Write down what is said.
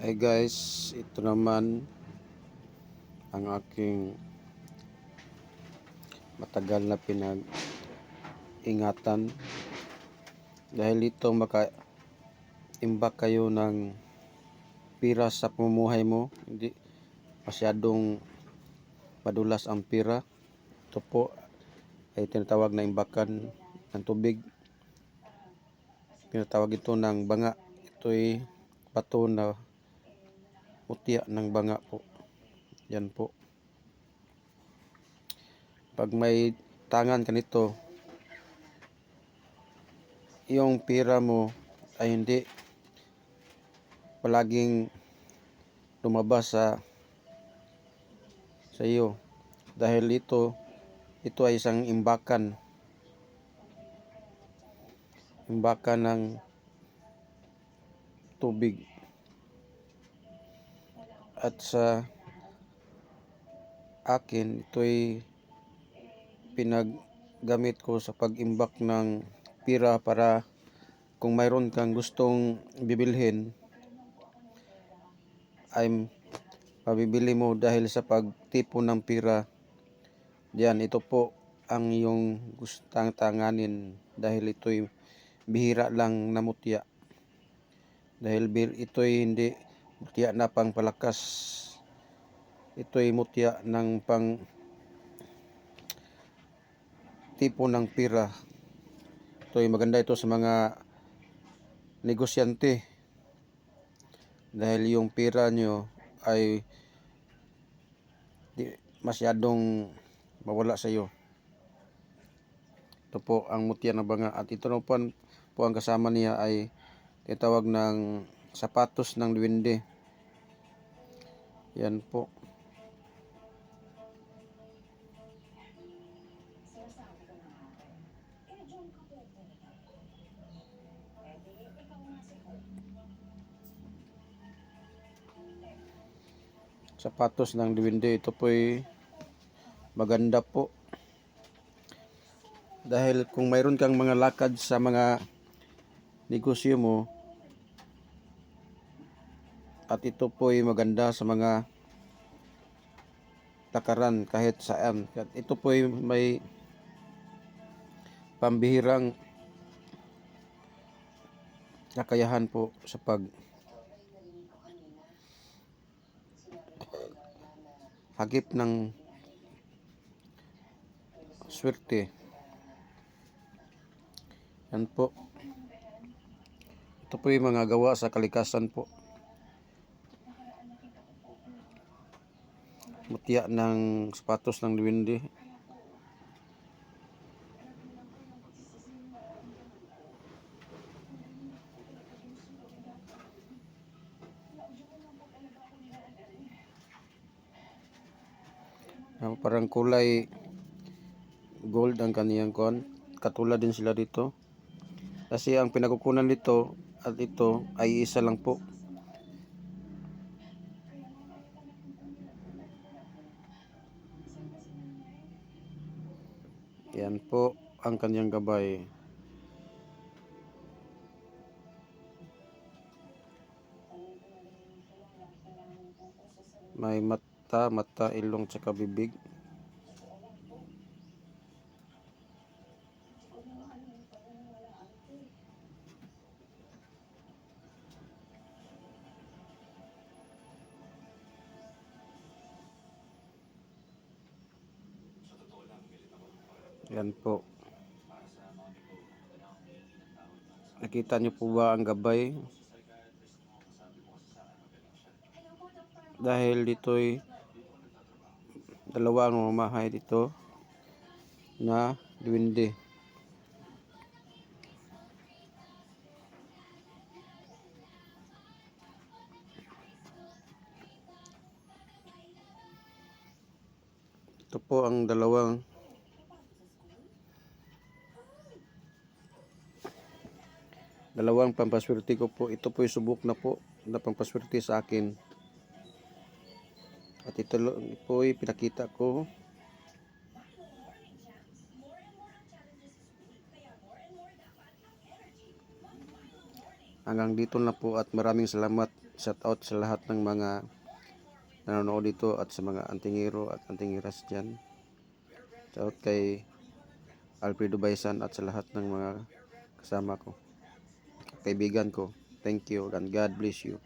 Hey guys, ito naman ang aking matagal na pinag-ingatan dahil dito maka-imbak kayo ng pira sa pamumuhay mo, hindi masyadong madulas ang pira. Ito po ay tinatawag na imbakan ng tubig, tinatawag ito ng banga. Ito'y bato na mutya ng banga po. Yan po. Pag may tangan ka nito, yung pira mo ay hindi palaging lumabas sa iyo dahil ito ay isang imbakan ng tubig. At sa akin, ito'y pinaggamit ko sa pag-imbak ng pira para kung mayroon kang gustong bibilhin ay mabibili mo dahil sa pagtipon ng pira. Diyan, ito po ang iyong gustang tanganin dahil ito'y bihira lang na mutya. Dahil ito'y hindi mutya na pang palakas. Ito'y mutya ng pang tipo ng pira. Ito'y maganda ito sa mga negosyante dahil yung pira nyo ay di masyadong mawala sa iyo. Ito po ang mutya ng banga at ito na po ang kasama niya ay tinatawag ng sapatos ng duwende. Yan po. Sapatos ng duwende, ito po'y maganda po dahil kung mayroon kang mga lakad sa mga negosyo mo at ito po'y maganda sa mga takaran kahit saan. At ito po'y may pambihirang kakayahan po sa hagip ng swerte. Yan po. Ito po yung mga gawa sa kalikasan po. Mutya ng sapatos ng duwende. Parang kulay gold ang kaniyang kon. Katulad din sila dito. Kasi ang pinakukunan dito at ito ay isa lang po. Yan po ang kanyang gabay. May mata, ilong, tsaka bibig. Yan po. Nakita niyo po ba ang gabay? Dahil dito'y dalawa ang mamahay dito na duwende. Ito po ang dalawang pampaswerte ko po. Ito po yung subok na po na pampaswerte sa akin. At ito po ay pinakita ko. Hanggang dito na po at maraming salamat. Shout out sa lahat ng mga nanonood dito at sa mga antingero at antingiras dyan. Shout out kay Alfredo Baisan at sa lahat ng mga kasama ko, kaibigan ko. Thank you and God bless you.